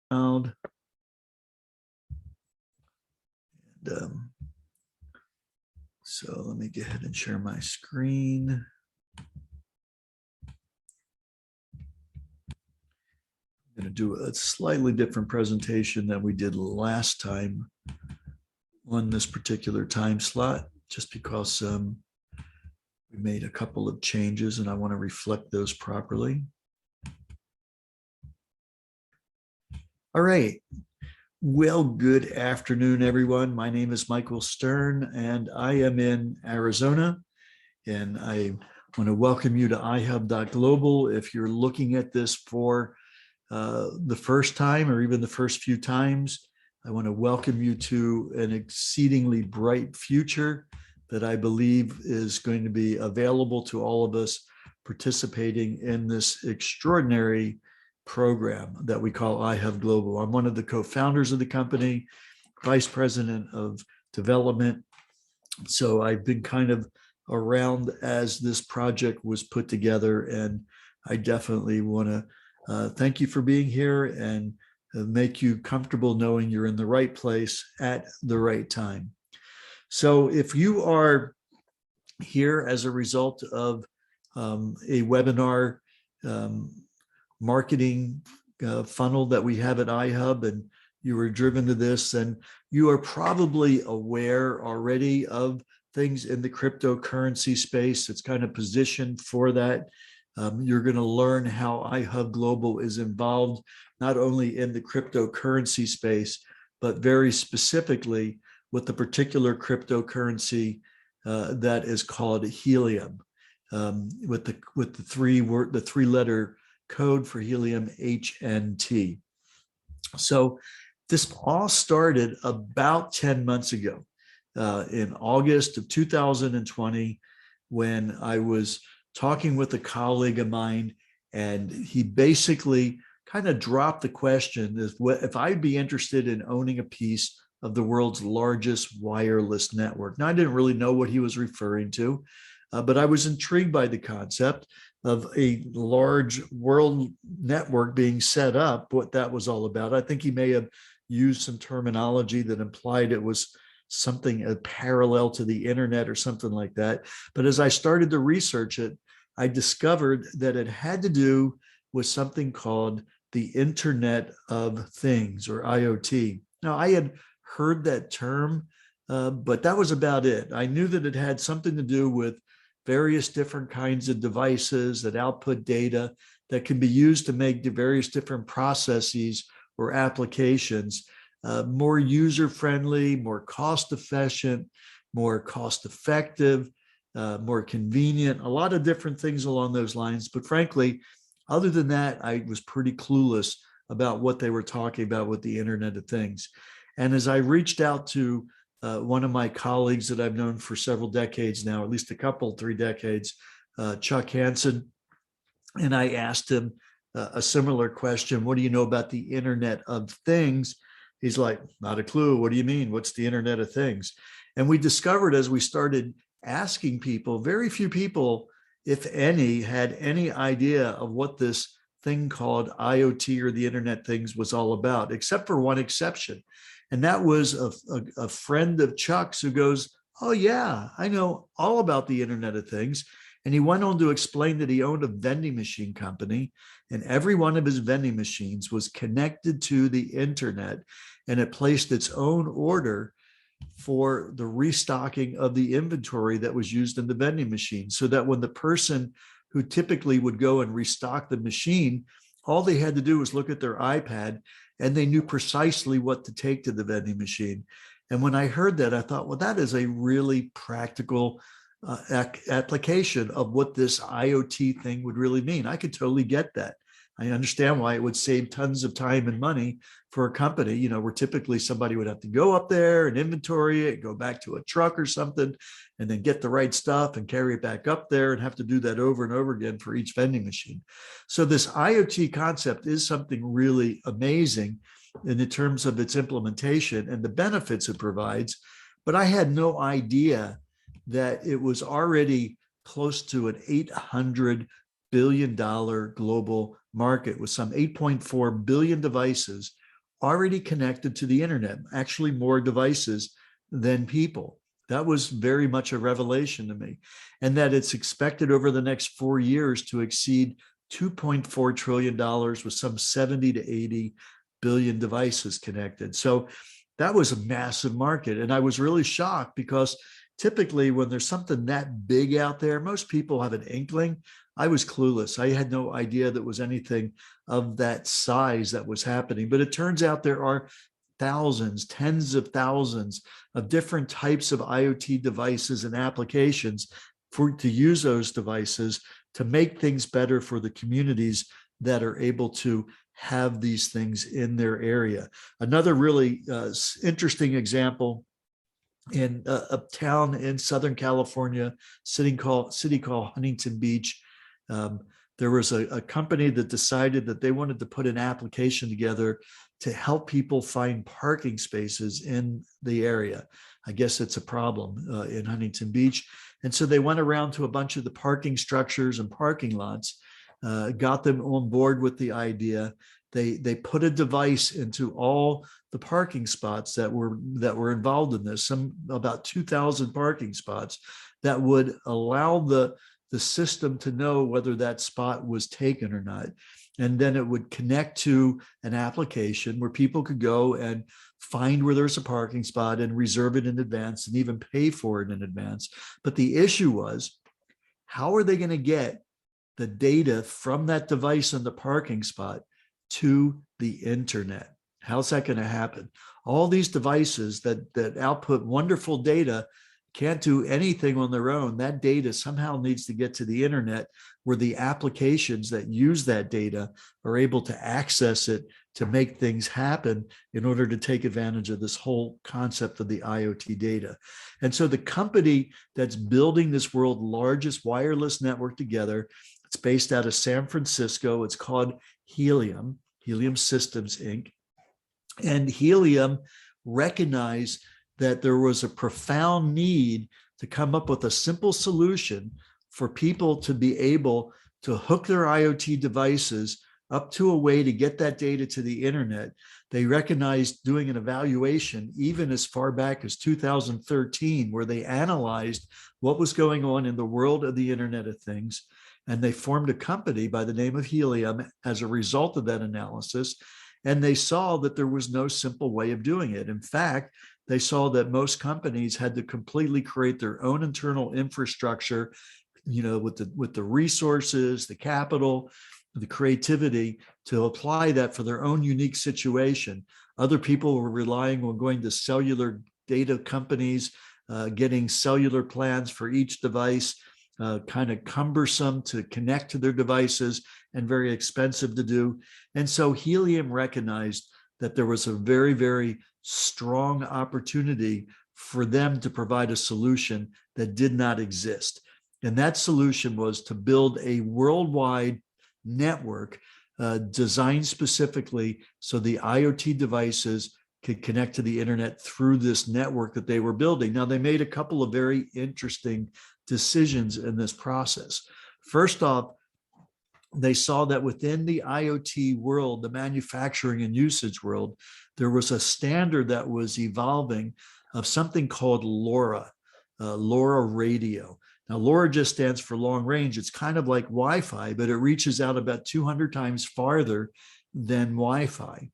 And, so let me go ahead and share my screen. I'm going to do a slightly different presentation than we did last time on this particular time slot, just because we made a couple of changes and I want to reflect those properly. All right. Well, good afternoon, everyone. My name is Michael Sturn, and I am in Arizona. And I want to welcome you to IHub.global. If you're looking at this for the first time or even the first few times, I want to welcome you to an exceedingly bright future that I believe is going to be available to all of us participating in this extraordinary program that we call IHub Global. I'm one of the co-founders of the company, vice president of development. So I've been kind of around as this project was put together, and I definitely want to thank you for being here and make you comfortable knowing you're in the right place at the right time. So if you are here as a result of a webinar marketing funnel that we have at iHub, and you were driven to this, and you are probably aware already of things in the cryptocurrency space. It's kind of positioned for that. You're going to learn how iHub Global is involved not only in the cryptocurrency space, but very specifically with the particular cryptocurrency that is called Helium, with the three-letter code for Helium, HNT. So this all started about 10 months ago, in August of 2020, when I was talking with a colleague of mine, and he basically kind of dropped the question if I'd be interested in owning a piece of the world's largest wireless network. Now, I didn't really know what he was referring to, but I was intrigued by the concept of a large world network being set up, what that was all about. I think he may have used some terminology that implied it was something parallel to the internet or something like that. But as I started to research it, I discovered that it had to do with something called the Internet of Things, or IoT. Now, I had heard that term, but that was about it. I knew that it had something to do with various different kinds of devices that output data that can be used to make the various different processes or applications more user-friendly, more cost-efficient, more cost-effective, more convenient, a lot of different things along those lines. But frankly, other than that, I was pretty clueless about what they were talking about with the Internet of Things. And as I reached out to one of my colleagues that I've known for several decades now, at least 3 decades, Chuck Hansen, and I asked him a similar question: what do you know about the Internet of Things? He's like, not a clue. What do you mean? What's the Internet of Things? And we discovered, as we started asking people, very few people, if any, had any idea of what this thing called IoT, or the Internet Things, was all about, except for one exception. And that was a friend of Chuck's who goes, oh yeah, I know all about the Internet of Things. And he went on to explain that he owned a vending machine company, and every one of his vending machines was connected to the internet, and it placed its own order for the restocking of the inventory that was used in the vending machine, so that when the person who typically would go and restock the machine, all they had to do was look at their iPad, and they knew precisely what to take to the vending machine. And when I heard that, I thought, well, that is a really practical application of what this IoT thing would really mean. I could totally get that. I understand why it would save tons of time and money for a company, you know, where typically somebody would have to go up there and inventory it, go back to a truck or something, and then get the right stuff and carry it back up there and have to do that over and over again for each vending machine. So this IoT concept is something really amazing in terms of its implementation and the benefits it provides. But I had no idea that it was already close to an $800 billion global market, with some 8.4 billion devices already connected to the internet, actually more devices than people. That was very much a revelation to me. And that it's expected over the next 4 years to exceed $2.4 trillion with some 70 to 80 billion devices connected. So that was a massive market. And I was really shocked because typically when there's something that big out there, most people have an inkling. I was clueless. I had no idea that was anything of that size that was happening. But it turns out there are thousands, tens of thousands of different types of IoT devices and applications to use those devices to make things better for the communities that are able to have these things in their area. Another really interesting example in a town in Southern California, city called Huntington Beach. There was a company that decided that they wanted to put an application together to help people find parking spaces in the area. I guess it's a problem in Huntington Beach. And so they went around to a bunch of the parking structures and parking lots, got them on board with the idea. They put a device into all the parking spots that were involved in this, about 2,000 parking spots that would allow the system to know whether that spot was taken or not. And then it would connect to an application where people could go and find where there's a parking spot and reserve it in advance and even pay for it in advance. But the issue was, how are they going to get the data from that device in the parking spot to the internet? How's that going to happen? All these devices that output wonderful data can't do anything on their own. That data somehow needs to get to the internet where the applications that use that data are able to access it to make things happen in order to take advantage of this whole concept of the IoT data. And so the company that's building this world's largest wireless network together, it's based out of San Francisco. It's called Helium Systems, Inc. And Helium recognized that there was a profound need to come up with a simple solution for people to be able to hook their IoT devices up to a way to get that data to the internet. They recognized doing an evaluation even as far back as 2013, where they analyzed what was going on in the world of the Internet of Things. And they formed a company by the name of Helium as a result of that analysis. And they saw that there was no simple way of doing it. In fact, they saw that most companies had to completely create their own internal infrastructure, with the resources, the capital, the creativity to apply that for their own unique situation. Other people were relying on going to cellular data companies, getting cellular plans for each device, kind of cumbersome to connect to their devices and very expensive to do. And so Helium recognized that there was a very, very strong opportunity for them to provide a solution that did not exist. And that solution was to build a worldwide network designed specifically so the IoT devices could connect to the internet through this network that they were building. Now, they made a couple of very interesting decisions in this process. First off, they saw that within the IoT world, the manufacturing and usage world, there was a standard that was evolving of something called LoRa, LoRa radio. Now, LoRa just stands for long range. It's kind of like Wi-Fi, but it reaches out about 200 times farther than Wi-Fi.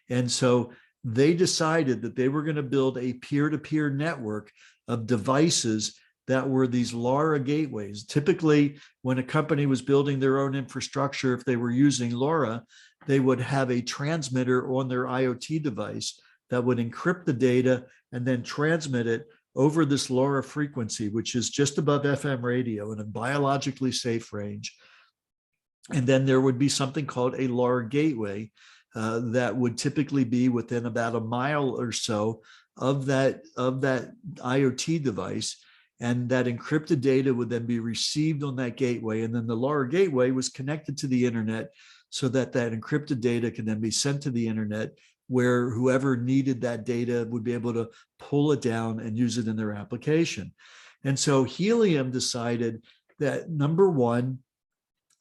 And so they decided that they were going to build a peer-to-peer network of devices that were these LoRa gateways. Typically, when a company was building their own infrastructure, if they were using LoRa, they would have a transmitter on their IoT device that would encrypt the data and then transmit it over this LoRa frequency, which is just above FM radio in a biologically safe range. And then there would be something called a LoRa gateway that would typically be within about a mile or so of that IoT device. And that encrypted data would then be received on that gateway. And then the LoRa gateway was connected to the internet so that that encrypted data can then be sent to the internet, where whoever needed that data would be able to pull it down and use it in their application. And so Helium decided that, number one,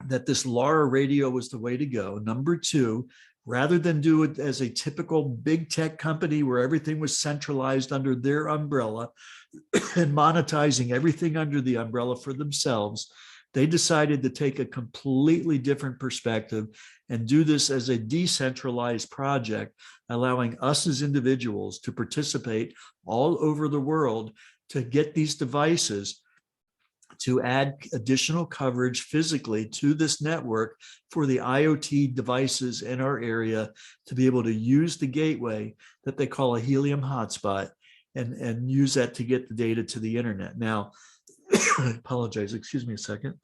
that this LoRa radio was the way to go. Number two, Rather than do it as a typical big tech company where everything was centralized under their umbrella and monetizing everything under the umbrella for themselves, they decided to take a completely different perspective and do this as a decentralized project, allowing us as individuals to participate all over the world to get these devices to add additional coverage physically to this network for the IoT devices in our area to be able to use the gateway that they call a Helium Hotspot and use that to get the data to the internet. Now, I apologize, excuse me a second.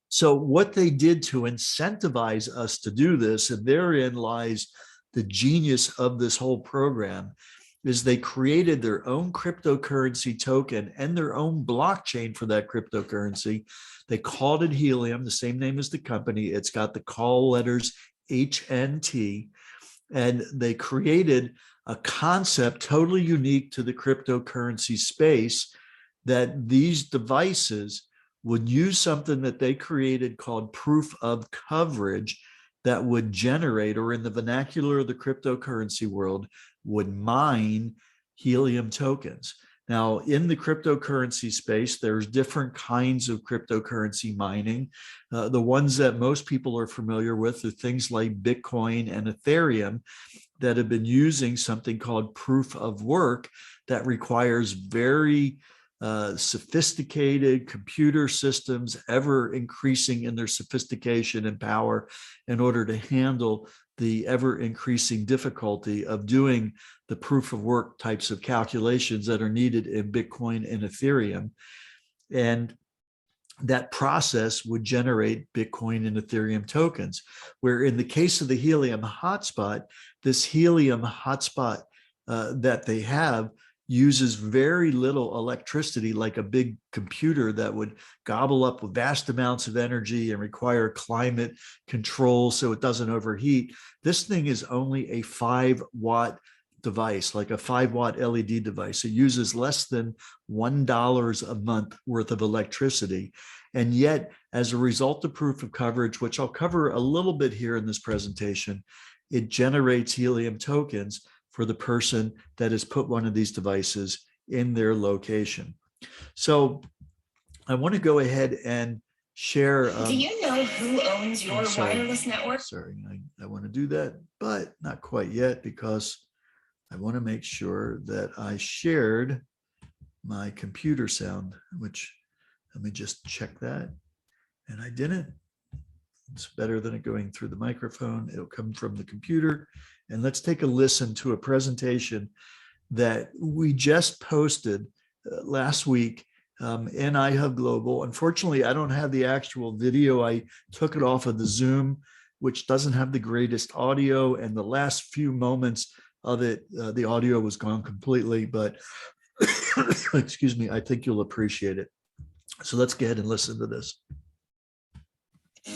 So what they did to incentivize us to do this, and therein lies the genius of this whole program, is they created their own cryptocurrency token and their own blockchain for that cryptocurrency. They called it Helium, the same name as the company. It's got the call letters HNT, and they created a concept totally unique to the cryptocurrency space, that these devices would use something that they created called proof of coverage that would generate, or in the vernacular of the cryptocurrency world, would mine Helium tokens. Now, in the cryptocurrency space, there's different kinds of cryptocurrency mining. The ones that most people are familiar with are things like Bitcoin and Ethereum that have been using something called proof of work that requires very sophisticated computer systems, ever increasing in their sophistication and power, in order to handle the ever increasing difficulty of doing the proof of work types of calculations that are needed in Bitcoin and Ethereum. And that process would generate Bitcoin and Ethereum tokens, where in the case of the Helium Hotspot, this Helium Hotspot that they have uses very little electricity, like a big computer that would gobble up with vast amounts of energy and require climate control so it doesn't overheat. This thing is only a 5-watt device, like a 5-watt LED device. It uses less than $1 a month worth of electricity. And yet, as a result of proof of coverage, which I'll cover a little bit here in this presentation, it generates Helium tokens for the person that has put one of these devices in their location. So I want to go ahead and share. Do you know who owns your wireless network? Sorry, I want to do that, but not quite yet, because I want to make sure that I shared my computer sound, which, let me just check that. And I didn't. It's better than it going through the microphone. It'll come from the computer. And let's take a listen to a presentation that we just posted last week in IHub Global. Unfortunately, I don't have the actual video. I took it off of the Zoom, which doesn't have the greatest audio. And the last few moments of it, the audio was gone completely. But excuse me, I think you'll appreciate it. So let's go ahead and listen to this.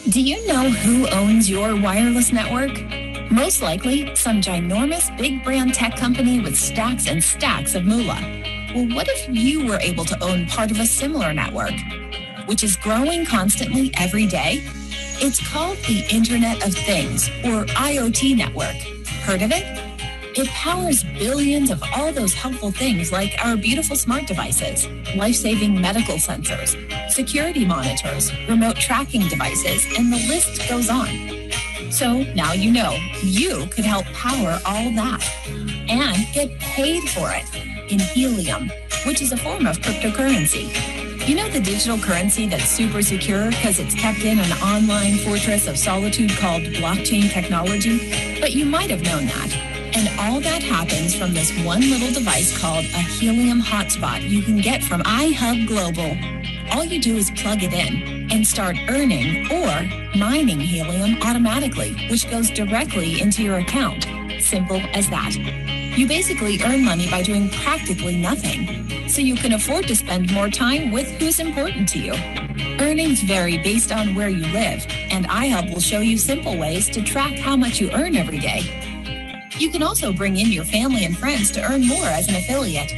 Do you know who owns your wireless network? Most likely, some ginormous big brand tech company with stacks and stacks of moolah. Well, what if you were able to own part of a similar network, which is growing constantly every day? It's called the Internet of Things, or IoT network. Heard of it? It powers billions of all those helpful things like our beautiful smart devices, life-saving medical sensors, security monitors, remote tracking devices, and the list goes on. So now you know you could help power all that and get paid for it in Helium, which is a form of cryptocurrency. You know the digital currency that's super secure because it's kept in an online fortress of solitude called blockchain technology? But you might have known that. And all that happens from this one little device called a Helium Hotspot you can get from IHub Global. All you do is plug it in and start earning or mining helium automatically, which goes directly into your account. Simple as that. You basically earn money by doing practically nothing, so you can afford to spend more time with who's important to you. Earnings vary based on where you live, and IHub will show you simple ways to track how much you earn every day. You can also bring in your family and friends to earn more as an affiliate.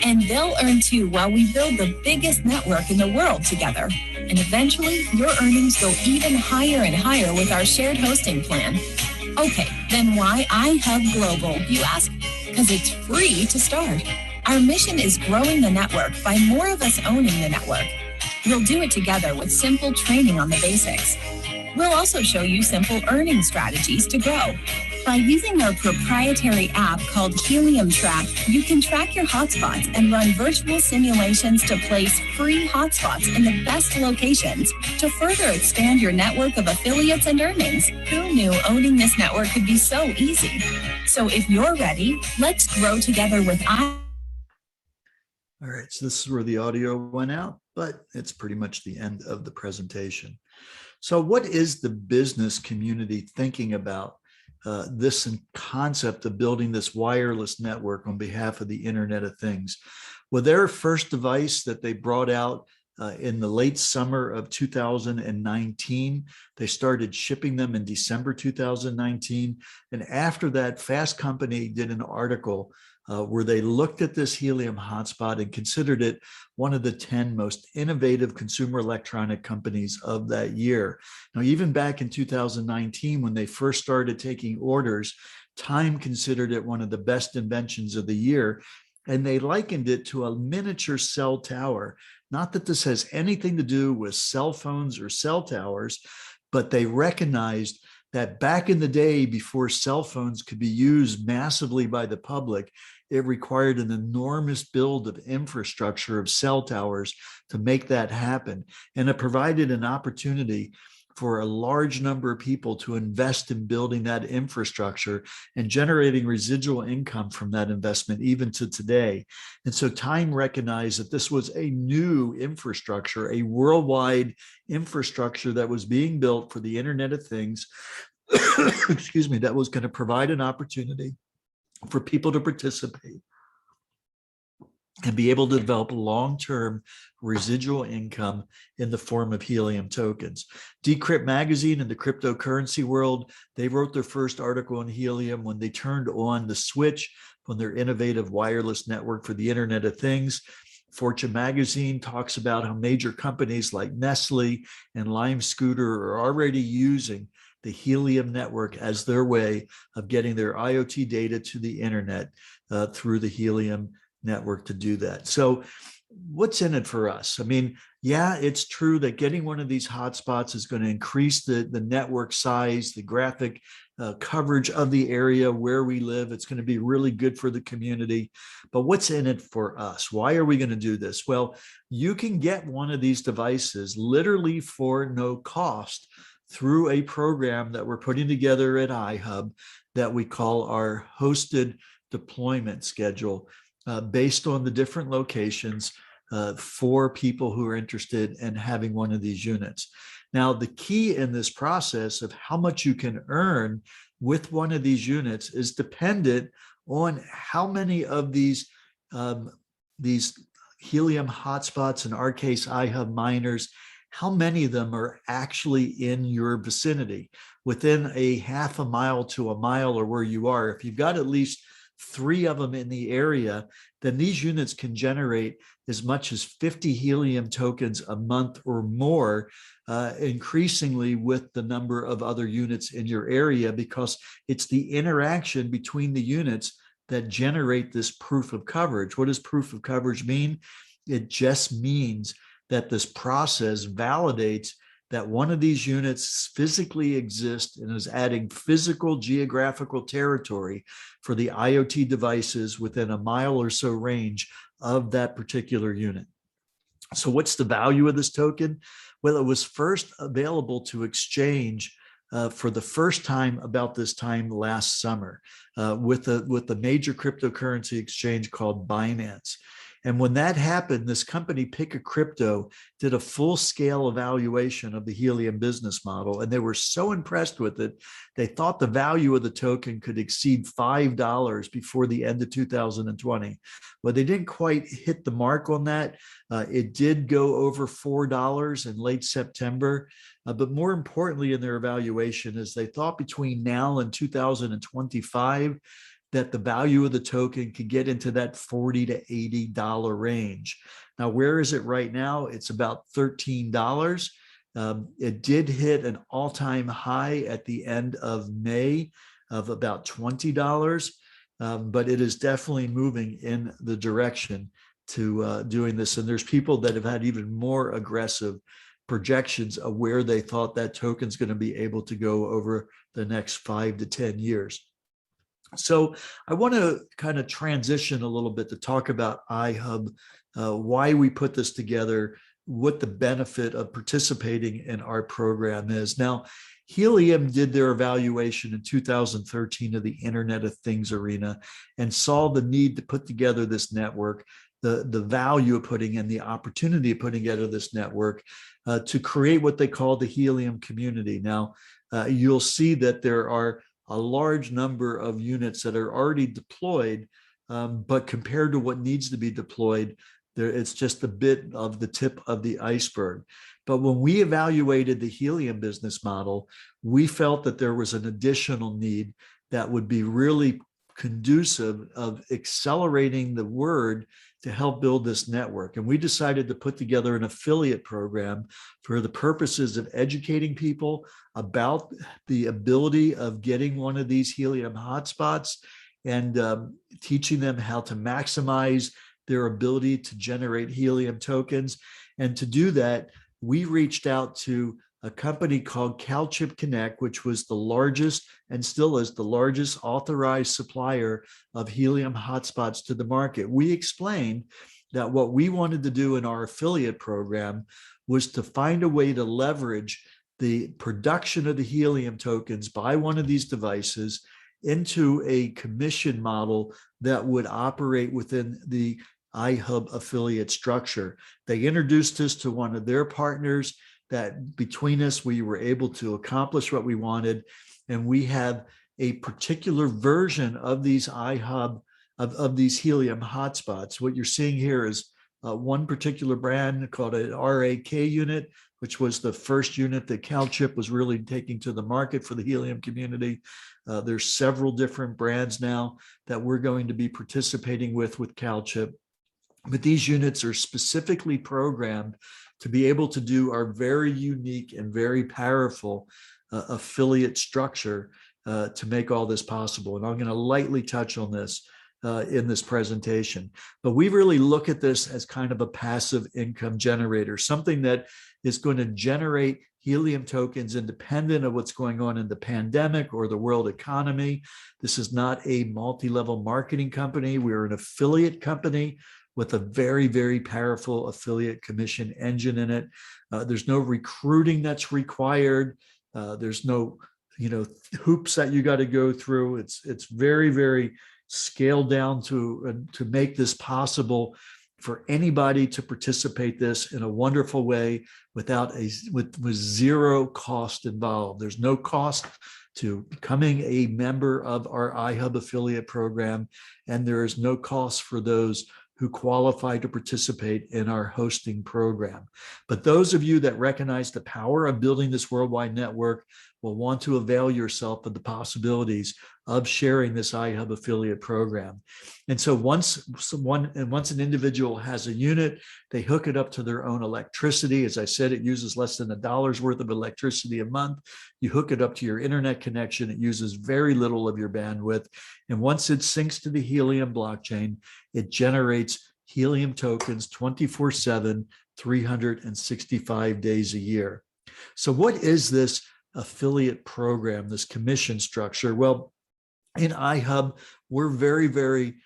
And they'll earn too while we build the biggest network in the world together. And eventually, your earnings go even higher and higher with our shared hosting plan. Okay, then why iHub Global, you ask? Because it's free to start. Our mission is growing the network by more of us owning the network. We'll do it together with simple training on the basics. We'll also show you simple earning strategies to grow. By using our proprietary app called Helium Track, you can track your hotspots and run virtual simulations to place free hotspots in the best locations to further expand your network of affiliates and earnings. Who knew owning this network could be so easy? So if you're ready, let's grow together with All right, so this is where the audio went out, but it's pretty much the end of the presentation. So what is the business community thinking about this concept of building this wireless network on behalf of the Internet of Things? Well, their first device that they brought out in the late summer of 2019, they started shipping them in December 2019. And after that, Fast Company did an article where they looked at this Helium Hotspot and considered it one of the 10 most innovative consumer electronic companies of that year. Now, even back in 2019, when they first started taking orders, Time considered it one of the best inventions of the year, and they likened it to a miniature cell tower. Not that this has anything to do with cell phones or cell towers, but they recognized that back in the day, before cell phones could be used massively by the public, it required an enormous build of infrastructure of cell towers to make that happen. And it provided an opportunity for a large number of people to invest in building that infrastructure and generating residual income from that investment, even to today. And so Time recognized that this was a new infrastructure, a worldwide infrastructure that was being built for the Internet of Things, excuse me, that was going to provide an opportunity for people to participate and be able to develop long-term residual income in the form of helium tokens. Decrypt magazine in the cryptocurrency world, they wrote their first article on helium when they turned on the switch on their innovative wireless network for the Internet of Things. Fortune magazine talks about how major companies like Nestle and Lime Scooter are already using the Helium network as their way of getting their IoT data to the internet through the Helium network to do that. So what's in it for us? I mean, yeah, it's true that getting one of these hotspots is going to increase the network size, the graphic coverage of the area where we live. It's going to be really good for the community. But what's in it for us? Why are we going to do this? Well, you can get one of these devices literally for no cost through a program that we're putting together at iHub that we call our hosted deployment schedule, based on the different locations for people who are interested in having one of these units. Now, the key in this process of how much you can earn with one of these units is dependent on how many of these helium hotspots, in our case, iHub miners, how many of them are actually in your vicinity, within a half a mile to a mile or where you are. If you've got at least 3 of them in the area, then these units can generate as much as 50 helium tokens a month or more, increasingly with the number of other units in your area, because it's the interaction between the units that generate this proof of coverage. What does proof of coverage mean? It just means that this process validates that one of these units physically exists and is adding physical geographical territory for the IoT devices within a mile or so range of that particular unit. So what's the value of this token? Well, it was first available to exchange for the first time about this time last summer with a major cryptocurrency exchange called Binance. And when that happened, this company, Pick a Crypto, did a full-scale evaluation of the Helium business model, and they were so impressed with it, they thought the value of the token could exceed $5 before the end of 2020. Well, they didn't quite hit the mark on that. It did go over $4 in late September. But more importantly in their evaluation is they thought between now and 2025, that the value of the token could get into that $40 to $80 range. Now, where is it right now? It's about $13. It did hit an all-time high at the end of May of about $20, but it is definitely moving in the direction to doing this. And there's people that have had even more aggressive projections of where they thought that token's going to be able to go over the next 5 to 10 years. So I want to kind of transition a little bit to talk about IHub, why we put this together, what the benefit of participating in our program is. Now, Helium did their evaluation in 2013 of the Internet of Things arena and saw the need to put together this network, the value of putting in, the opportunity of putting together this network to create what they call the Helium community. Now, you'll see that there are a large number of units that are already deployed, but compared to what needs to be deployed, it's just a bit of the tip of the iceberg. But when we evaluated the Helium business model, we felt that there was an additional need that would be really conducive of accelerating the word to help build this network. And we decided to put together an affiliate program for the purposes of educating people about the ability of getting one of these Helium hotspots and teaching them how to maximize their ability to generate Helium tokens. And to do that, we reached out to a company called CalChip Connect, which was the largest and still is the largest authorized supplier of Helium hotspots to the market. We explained that what we wanted to do in our affiliate program was to find a way to leverage the production of the Helium tokens by one of these devices into a commission model that would operate within the IHub affiliate structure. They introduced us to one of their partners that between us, we were able to accomplish what we wanted. And we have a particular version of these IHub, of these Helium hotspots. What you're seeing here is one particular brand called an RAK unit, which was the first unit that CalChip was really taking to the market for the Helium community. There's several different brands now that we're going to be participating with CalChip. But these units are specifically programmed to be able to do our very unique and very powerful affiliate structure to make all this possible. And I'm going to lightly touch on this in this presentation. But we really look at this as kind of a passive income generator, something that is going to generate Helium tokens independent of what's going on in the pandemic or the world economy. This is not a multi-level marketing company. We're an affiliate company with a very, very powerful affiliate commission engine in it. There's no recruiting that's required. There's no, hoops that you got to go through. It's very, very scaled down to make this possible for anybody to participate this in a wonderful way with zero cost involved. There's no cost to becoming a member of our IHub affiliate program, and there is no cost for those who qualify to participate in our hosting program. But those of you that recognize the power of building this worldwide network will want to avail yourself of the possibilities of sharing this IHub affiliate program. And so once an individual has a unit, they hook it up to their own electricity. As I said, it uses less than $1 worth of electricity a month. You hook it up to your internet connection. It uses very little of your bandwidth. And once it syncs to the Helium blockchain, it generates Helium tokens 24/7, 365 days a year. So what is this affiliate program, this commission structure? Well, in IHub, we're very, very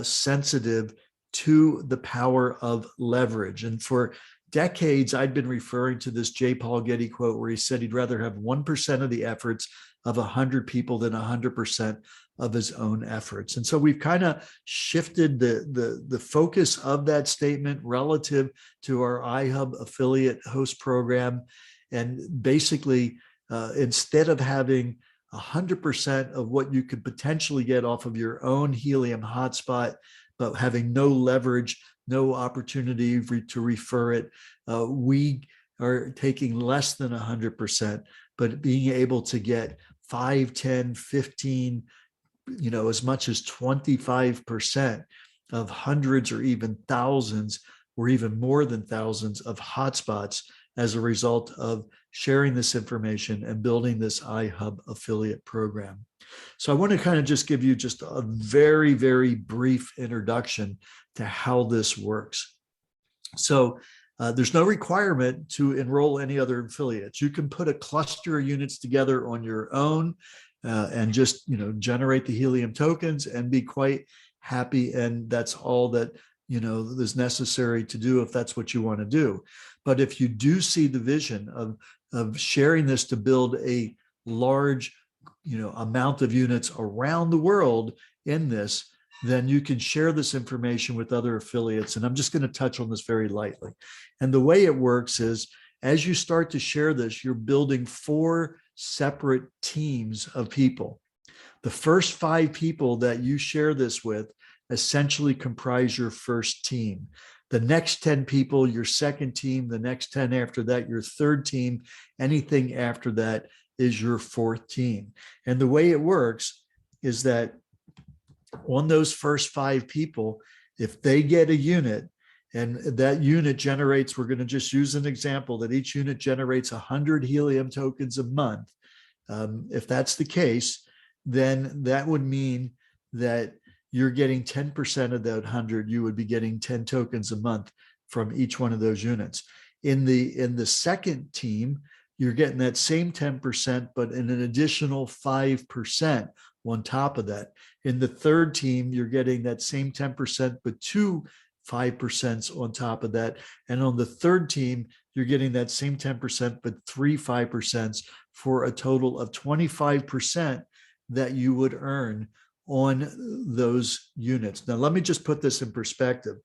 sensitive to the power of leverage. And for decades, I'd been referring to this J. Paul Getty quote where he said he'd rather have 1% of the efforts of 100 people than 100% of his own efforts. And so we've kind of shifted the focus of that statement relative to our IHub affiliate host program. And basically, instead of having 100% of what you could potentially get off of your own Helium hotspot, but having no leverage, no opportunity to refer it, we are taking less than 100%, but being able to get 5, 10, 15 as much as 25% of hundreds or even thousands or even more than thousands of hotspots as a result of sharing this information and building this IHub affiliate program. So I want to kind of just give you just a very, very brief introduction to how this works. So there's no requirement to enroll any other affiliates. You can put a cluster of units together on your own and just generate the Helium tokens and be quite happy. And that's all that is necessary to do if that's what you want to do. But if you do see the vision of sharing this to build a large amount of units around the world in this, then you can share this information with other affiliates. And I'm just going to touch on this very lightly. And the way it works is, as you start to share this, you're building 4 separate teams of people. The first 5 people that you share this with essentially comprise your first team. The next 10 people, your second team. The next 10 after that, your third team. Anything after that is your fourth team. And the way it works is that on those first 5 people, if they get a unit and that unit generates, we're going to just use an example that each unit generates 100 Helium tokens a month. If that's the case, then that would mean that you're getting 10% of that 100. You would be getting 10 tokens a month from each one of those units. In the second team, you're getting that same 10%, but in an additional 5% on top of that. In the third team, you're getting that same 10%, but 2 5% on top of that. And on the third team, you're getting that same 10%, but 3 5% for a total of 25% that you would earn on those units. Now, let me just put this in perspective.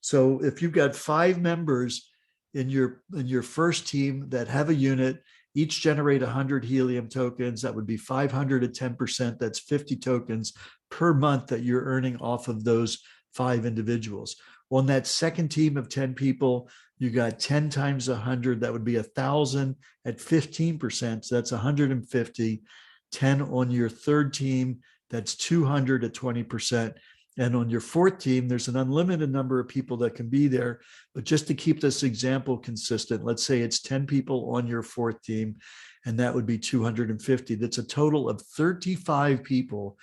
So if you've got 5 members in your first team that have a unit, each generate 100 Helium tokens, that would be 500 at 10%. That's 50 tokens per month that you're earning off of those 5 individuals. On that second team of 10 people, you got 10 times 100. That would be 1,000 at 15%. So that's 150. 10 on your third team, that's 200 at 20%. And on your fourth team, there's an unlimited number of people that can be there. But just to keep this example consistent, let's say it's 10 people on your fourth team, and that would be 250. That's a total of 35 people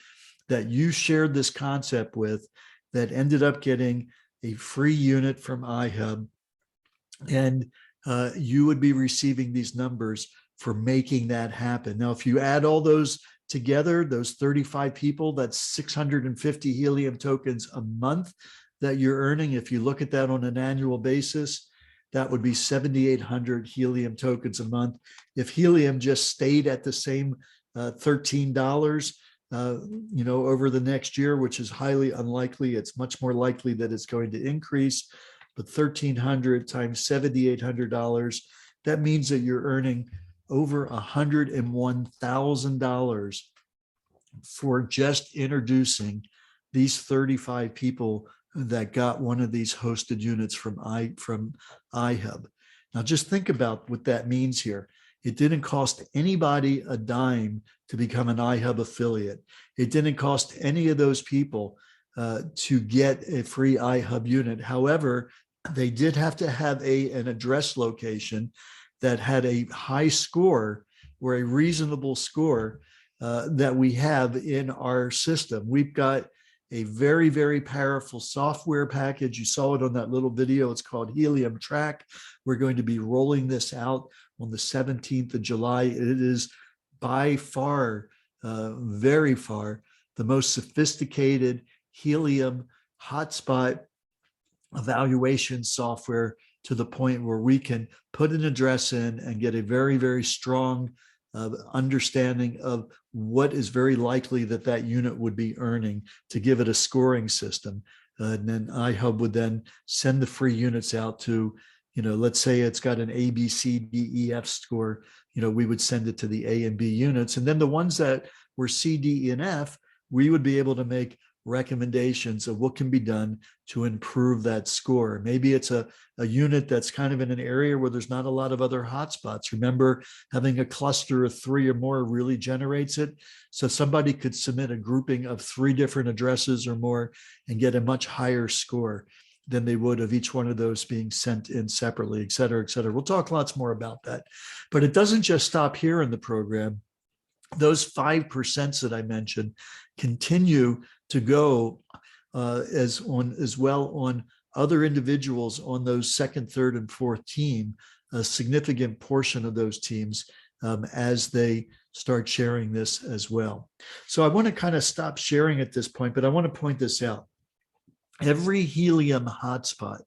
that you shared this concept with that ended up getting a free unit from IHub. And you would be receiving these numbers for making that happen. Now, if you add all those together, those 35 people, that's 650 Helium tokens a month that you're earning. If you look at that on an annual basis, that would be 7,800 Helium tokens a month. If Helium just stayed at the same $13, over the next year, which is highly unlikely, it's much more likely that it's going to increase. But 1,300 times $7,800, that means that you're earning over $101,000 for just introducing these 35 people that got one of these hosted units from IHub. Now, just think about what that means here. It didn't cost anybody a dime to become an IHub affiliate. It didn't cost any of those people to get a free IHub unit. However, they did have to have an address location that had a high score or a reasonable score that we have in our system. We've got a very, very powerful software package. You saw it on that little video. It's called Helium Track. We're going to be rolling this out on the 17th of July. It is by far, very far, the most sophisticated Helium hotspot evaluation software, to the point where we can put an address in and get a very, very strong understanding of what is very likely that unit would be earning to give it a scoring system. And then IHub would then send the free units out to, let's say it's got an A, B, C, D, E, F score, we would send it to the A and B units. And then the ones that were C, D, E, and F, we would be able to make recommendations of what can be done to improve that score. Maybe it's a unit that's kind of in an area where there's not a lot of other hotspots. Remember, having a cluster of 3 or more really generates it. So somebody could submit a grouping of 3 different addresses or more and get a much higher score than they would of each one of those being sent in separately, et cetera, et cetera. We'll talk lots more about that. But it doesn't just stop here in the program. Those 5% that I mentioned continue to go as well on other individuals on those second, third, and fourth team, a significant portion of those teams as they start sharing this as well. So I want to kind of stop sharing at this point, but I want to point this out. Every helium hotspot,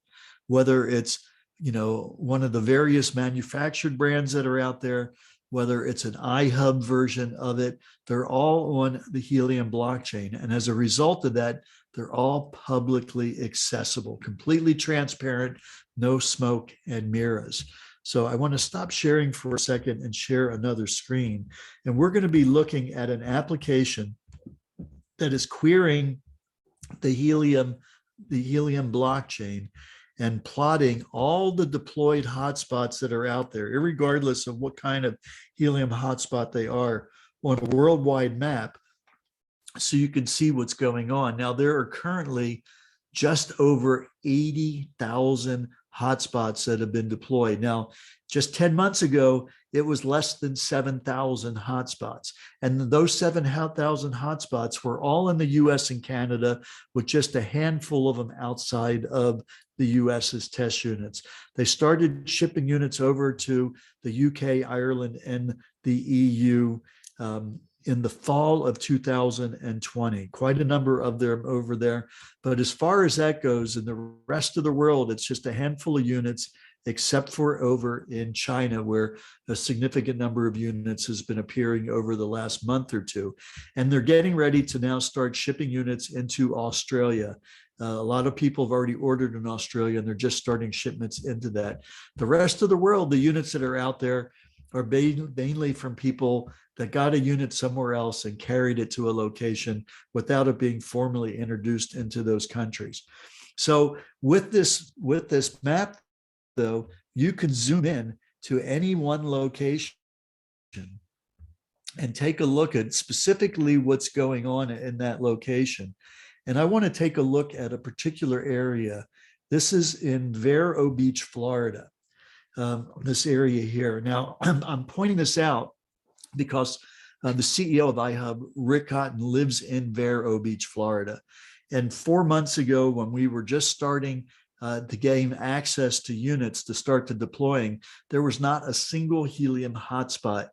whether it's one of the various manufactured brands that are out there, whether it's an IHub version of it, they're all on the Helium blockchain. And as a result of that, they're all publicly accessible, completely transparent, no smoke and mirrors. So I want to stop sharing for a second and share another screen. And we're going to be looking at an application that is querying the Helium blockchain and plotting all the deployed hotspots that are out there, irregardless of what kind of Helium hotspot they are, on a worldwide map, so you can see what's going on. Now, there are currently just over 80,000 hotspots that have been deployed. Now, just 10 months ago, it was less than 7,000 hotspots. And those 7,000 hotspots were all in the US and Canada, with just a handful of them outside of the US as test units. They started shipping units over to the UK, Ireland, and the EU in the fall of 2020. Quite a number of them over there. But as far as that goes, in the rest of the world, it's just a handful of units, except for over in China, where a significant number of units has been appearing over the last month or two. And they're getting ready to now start shipping units into Australia. A lot of people have already ordered in Australia, and they're just starting shipments into that. The rest of the world, the units that are out there are mainly from people that got a unit somewhere else and carried it to a location without it being formally introduced into those countries. So with this map, though, you can zoom in to any one location and take a look at specifically what's going on in that location. And I want to take a look at a particular area. This is in Vero Beach, Florida, this area here. Now, I'm pointing this out because the CEO of IHub, Rick Cotton, lives in Vero Beach, Florida. And 4 months ago, when we were just starting to gain access to units to start to deploying, there was not a single Helium hotspot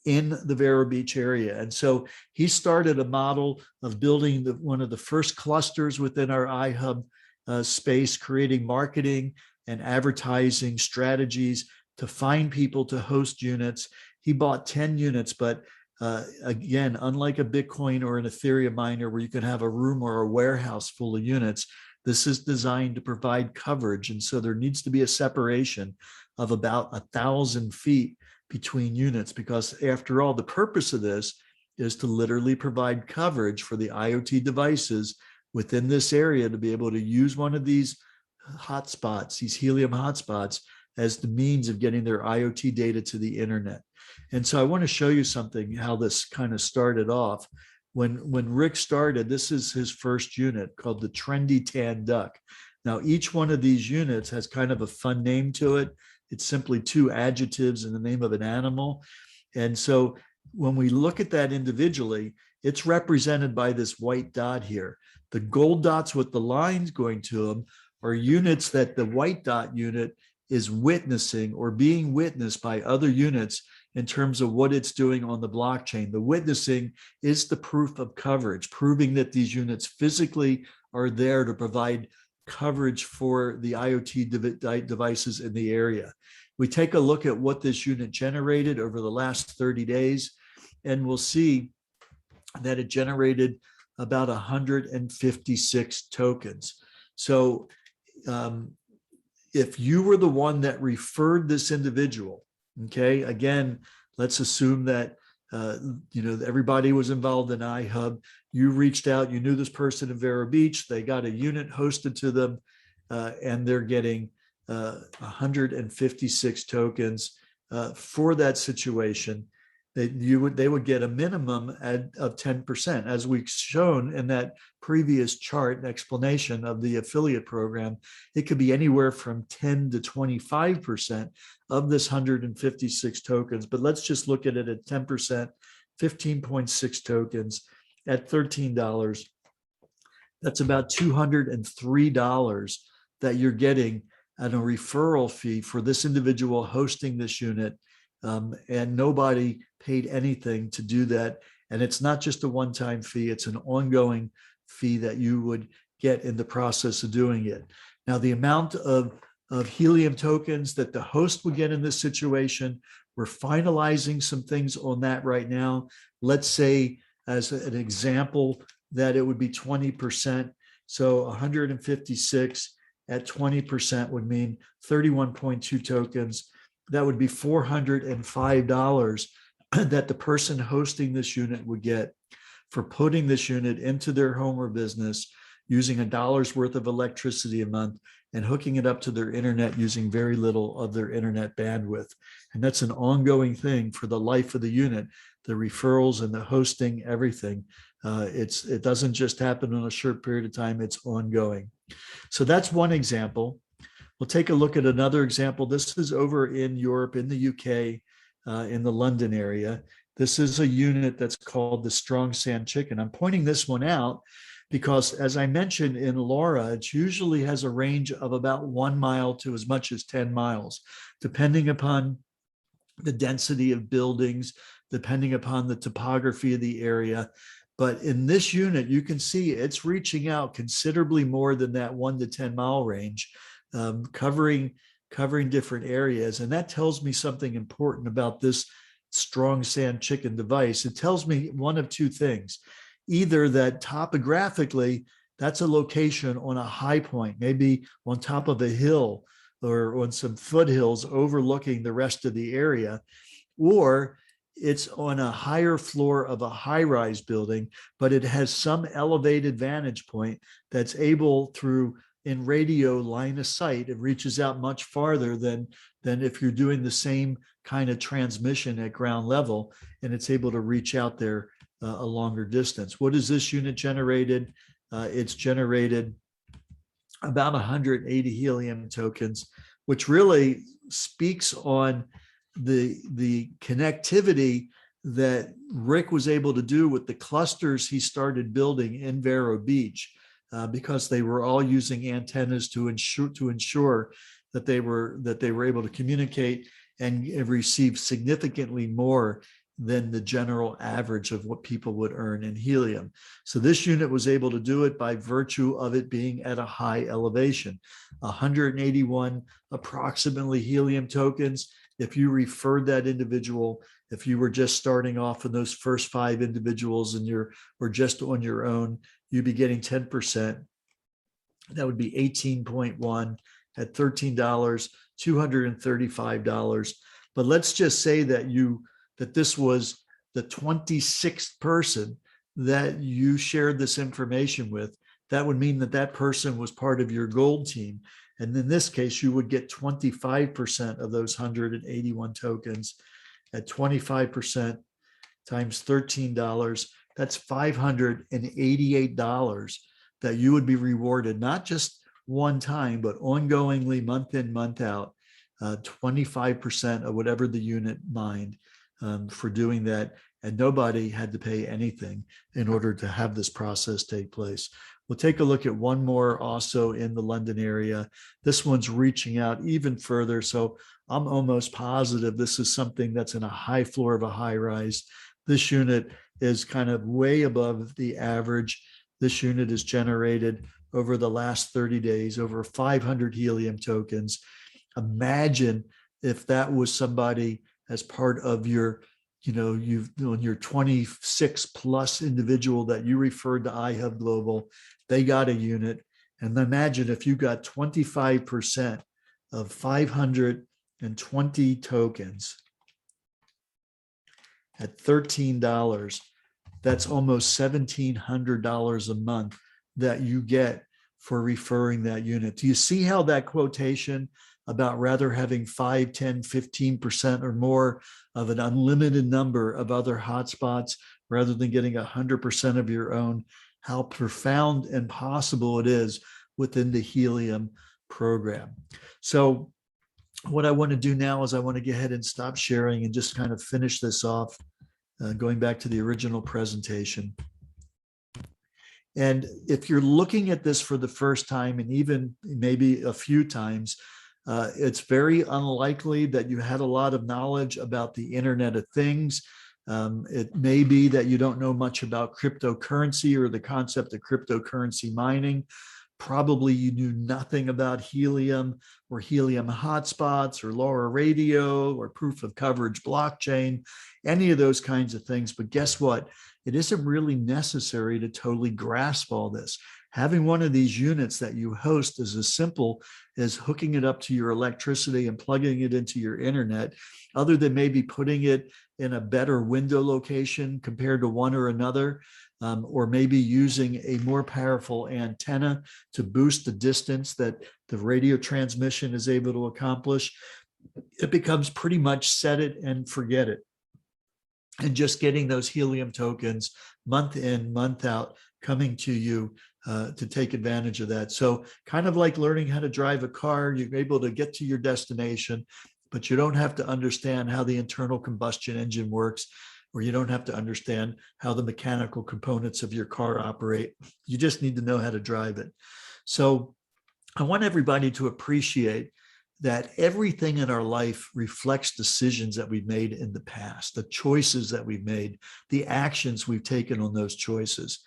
in the Vero Beach area. And so he started a model of building one of the first clusters within our iHub space, creating marketing and advertising strategies to find people to host units. He bought 10 units, but again, unlike a Bitcoin or an Ethereum miner where you can have a room or a warehouse full of units, this is designed to provide coverage. And so there needs to be a separation of about 1,000 feet between units, because after all, the purpose of this is to literally provide coverage for the IoT devices within this area to be able to use one of these hotspots, these Helium hotspots, as the means of getting their IoT data to the internet. And so I want to show you something, how this kind of started off. When Rick started, this is his first unit called the Trendy Tan Duck. Now, each one of these units has kind of a fun name to it. It's simply 2 adjectives in the name of an animal. And so when we look at that individually, it's represented by this white dot here. The gold dots with the lines going to them are units that the white dot unit is witnessing or being witnessed by other units in terms of what it's doing on the blockchain. The witnessing is the proof of coverage, proving that these units physically are there to provide coverage for the IoT devices in the area. We take a look at what this unit generated over the last 30 days, and we'll see that it generated about 156 tokens. So if you were the one that referred this individual, okay, again, let's assume that Everybody was involved in iHub. You reached out, you knew this person in Vero Beach, they got a unit hosted to them, and they're getting 156 tokens for that situation. They would get a minimum of 10%. As we've shown in that previous chart and explanation of the affiliate program, it could be anywhere from 10 to 25% of this 156 tokens. But let's just look at it at 10%, 15.6 tokens at $13. That's about $203 that you're getting at a referral fee for this individual hosting this unit. And nobody paid anything to do that. And it's not just a one-time fee, it's an ongoing fee that you would get in the process of doing it. Now, the amount of helium tokens that the host would get in this situation, we're finalizing some things on that right now. Let's say, as an example, that it would be 20%. So 156 at 20% would mean 31.2 tokens. That would be $405 that the person hosting this unit would get for putting this unit into their home or business, using $1 worth of electricity a month and hooking it up to their internet using very little of their internet bandwidth. And that's an ongoing thing for the life of the unit, the referrals and the hosting, everything. It doesn't just happen in a short period of time, it's ongoing. So that's one example. We'll take a look at another example. This is over in Europe, in the UK, in the London area. This is a unit that's called the Strong Sand Chicken. I'm pointing this one out because, as I mentioned in Laura, it usually has a range of about 1 mile to as much as 10 miles, depending upon the density of buildings, depending upon the topography of the area. But in this unit, you can see it's reaching out considerably more than that 1 to 10 mile range. Covering different areas. And that tells me something important about this Strong Sand Chicken device. It tells me one of two things. Either that topographically, that's a location on a high point, maybe on top of a hill or on some foothills overlooking the rest of the area, or it's on a higher floor of a high-rise building, but it has some elevated vantage point that's able, through in radio line of sight, it reaches out much farther than if you're doing the same kind of transmission at ground level, and it's able to reach out there a longer distance. What is this unit generated? It's generated about 180 helium tokens, which really speaks on the connectivity that Rick was able to do with the clusters he started building in Vero Beach. Because they were all using antennas to ensure that they were able to communicate and receive significantly more than the general average of what people would earn in helium. So this unit was able to do it by virtue of it being at a high elevation. 181 approximately helium tokens. If you referred that individual, if you were just starting off in those first 5 individuals and or just on your own, you'd be getting 10%. That would be 18.1 at $13, $235. But let's just say that this was the 26th person that you shared this information with. That would mean that person was part of your gold team. And in this case, you would get 25% of those 181 tokens at 25% times $13. That's $588 that you would be rewarded, not just one time, but ongoingly, month in, month out, 25% of whatever the unit mined for doing that. And nobody had to pay anything in order to have this process take place. We'll take a look at one more also in the London area. This one's reaching out even further. So I'm almost positive this is something that's in a high floor of a high rise. This unit is kind of way above the average. This unit has generated over the last 30 days over 500 helium tokens. Imagine if that was somebody as part of your, your 26 plus individual that you referred to IHub Global, they got a unit. And imagine if you got 25% of 520 tokens. at $13, that's almost $1,700 a month that you get for referring that unit. Do you see how that quotation about rather having 5, 10, 15% or more of an unlimited number of other hotspots rather than getting 100% of your own, how profound and possible it is within the Helium program. So what I want to do now is I want to go ahead and stop sharing and just kind of finish this off, going back to the original presentation. And if you're looking at this for the first time, and even maybe a few times, it's very unlikely that you had a lot of knowledge about the Internet of Things. It may be that you don't know much about cryptocurrency or the concept of cryptocurrency mining. Probably you knew nothing about Helium or Helium Hotspots or LoRa radio or proof of coverage blockchain, any of those kinds of things. But guess what? It isn't really necessary to totally grasp all this. Having one of these units that you host is as simple as hooking it up to your electricity and plugging it into your internet, other than maybe putting it in a better window location compared to one or another, or maybe using a more powerful antenna to boost the distance that the radio transmission is able to accomplish. It becomes pretty much set it and forget it. And just getting those Helium tokens month in, month out, coming to you to take advantage of that. So kind of like learning how to drive a car, you're able to get to your destination, but you don't have to understand how the internal combustion engine works, or you don't have to understand how the mechanical components of your car operate. You just need to know how to drive it. So I want everybody to appreciate that everything in our life reflects decisions that we've made in the past, the choices that we've made, the actions we've taken on those choices.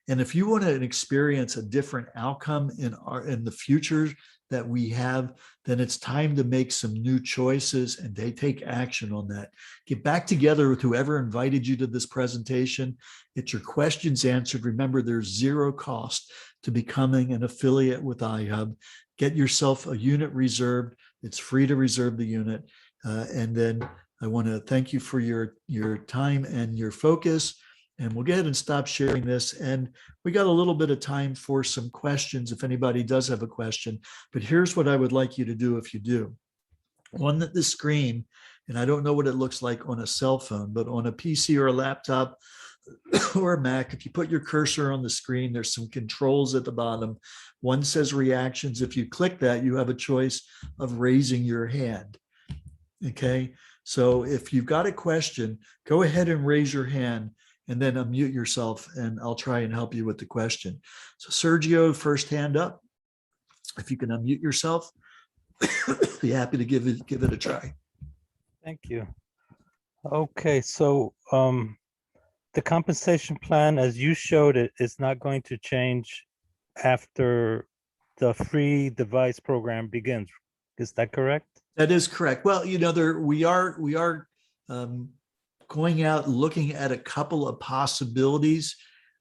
And if you want to experience a different outcome in the future that we have, then it's time to make some new choices and they take action on that. Get back together with whoever invited you to this presentation. Get your questions answered. Remember, there's zero cost to becoming an affiliate with IHub. Get yourself a unit reserved. It's free to reserve the unit. And then I want to thank you for your time and your focus. And we'll go ahead and stop sharing this. And we got a little bit of time for some questions if anybody does have a question. But here's what I would like you to do if you do. On the screen, and I don't know what it looks like on a cell phone, but on a PC or a laptop or a Mac, if you put your cursor on the screen, there's some controls at the bottom. One says reactions. If you click that, you have a choice of raising your hand. Okay, so if you've got a question, go ahead and raise your hand and then unmute yourself, and I'll try and help you with the question. So Sergio, first hand up. If you can unmute yourself, be happy to give it a try. Thank you. Okay, so the compensation plan, as you showed it, is not going to change after the free device program begins. Is that correct? That is correct. Well, you know, we are going out looking at a couple of possibilities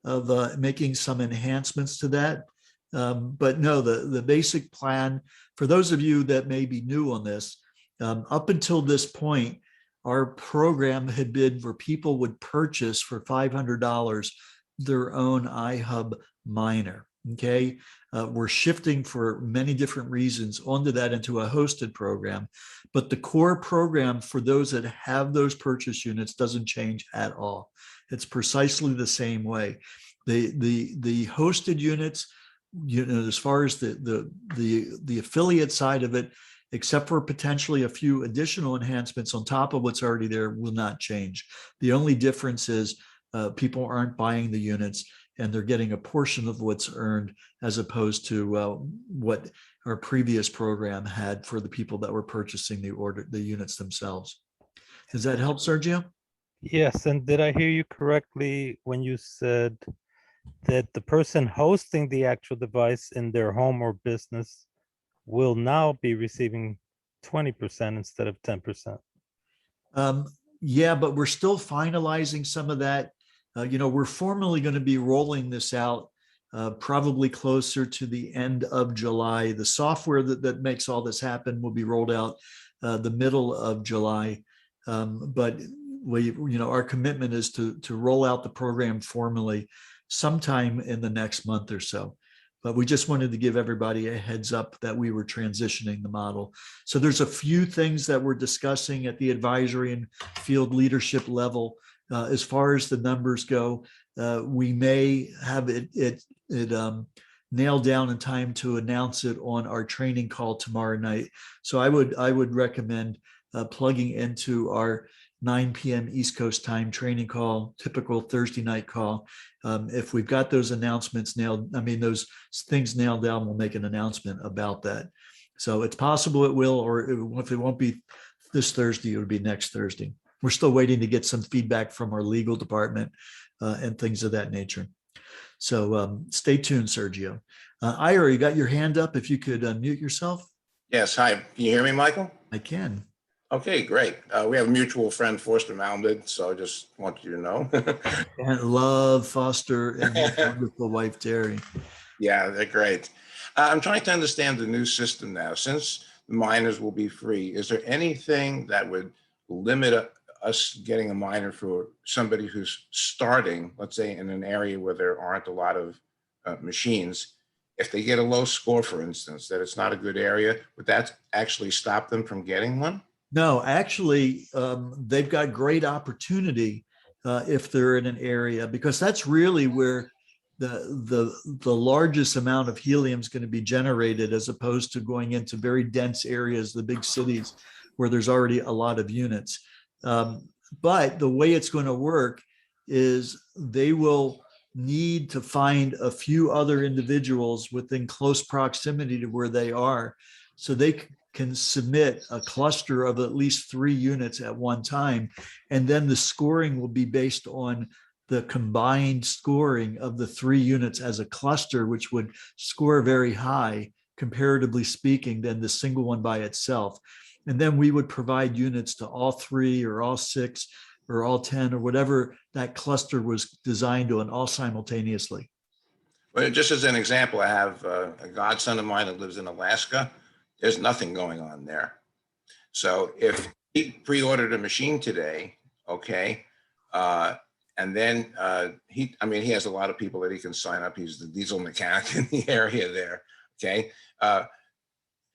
of making some enhancements to that. But no, the basic plan, for those of you that may be new on this, up until this point, our program had been where people would purchase for $500 their own iHub miner. Okay, we're shifting for many different reasons onto that into a hosted program, but the core program for those that have those purchase units doesn't change at all. It's precisely the same way. The hosted units, you know, as far as the affiliate side of it, except for potentially a few additional enhancements on top of what's already there, will not change. The only difference is people aren't buying the units and they're getting a portion of what's earned as opposed to what our previous program had for the people that were purchasing the units themselves. Does that help, Sergio? Yes, and did I hear you correctly when you said that the person hosting the actual device in their home or business will now be receiving 20% instead of 10%? Yeah, but we're still finalizing some of that. You know, we're formally going to be rolling this out probably closer to the end of July. The software that makes all this happen will be rolled out the middle of July. But our commitment is to roll out the program formally sometime in the next month or so. But we just wanted to give everybody a heads up that we were transitioning the model. So there's a few things that we're discussing at the advisory and field leadership level. As far as the numbers go, we may have it nailed down in time to announce it on our training call tomorrow night. So I would recommend plugging into our 9 p.m. East Coast time training call, typical Thursday night call. If we've got those announcements nailed, those things nailed down, we'll make an announcement about that. So it's possible it will, or if it won't be this Thursday, it would be next Thursday. We're still waiting to get some feedback from our legal department and things of that nature. So stay tuned, Sergio. Ira, you got your hand up. If you could unmute yourself. Yes. Hi. Can you hear me, Michael? I can. Okay, great. We have a mutual friend, Forster Malmdid, so I just want you to know. And love Foster and his wonderful wife, Terry. Yeah, they're great. I'm trying to understand the new system now. Since the miners will be free, is there anything that would limit us getting a miner for somebody who's starting, let's say, in an area where there aren't a lot of machines? If they get a low score, for instance, that it's not a good area, would that actually stop them from getting one? No, actually, they've got great opportunity if they're in an area, because that's really where the largest amount of helium is going to be generated, as opposed to going into very dense areas, the big cities, where there's already a lot of units. But the way it's going to work is they will need to find a few other individuals within close proximity to where they are, so they can submit a cluster of at least 3 units at one time. And then the scoring will be based on the combined scoring of the 3 units as a cluster, which would score very high, comparatively speaking, than the single one by itself. And then we would provide units to all 3 or all 6 or all 10 or whatever that cluster was designed on, all simultaneously. Well, just as an example, I have a godson of mine that lives in Alaska. There's nothing going on there. So if he pre-ordered a machine today, okay, and then he has a lot of people that he can sign up. He's the diesel mechanic in the area there, okay.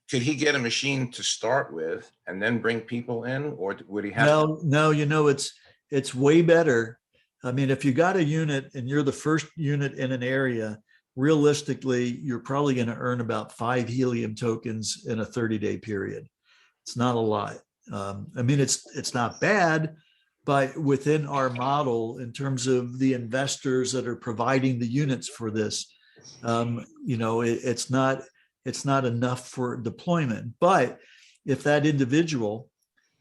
Could he get a machine to start with and then bring people in, or would he have? No, it's way better. If you got a unit and you're the first unit in an area, realistically, you're probably going to earn about 5 helium tokens in a 30-day period. It's not a lot. It's not bad, but within our model, in terms of the investors that are providing the units for this, it's not enough for deployment. But if that individual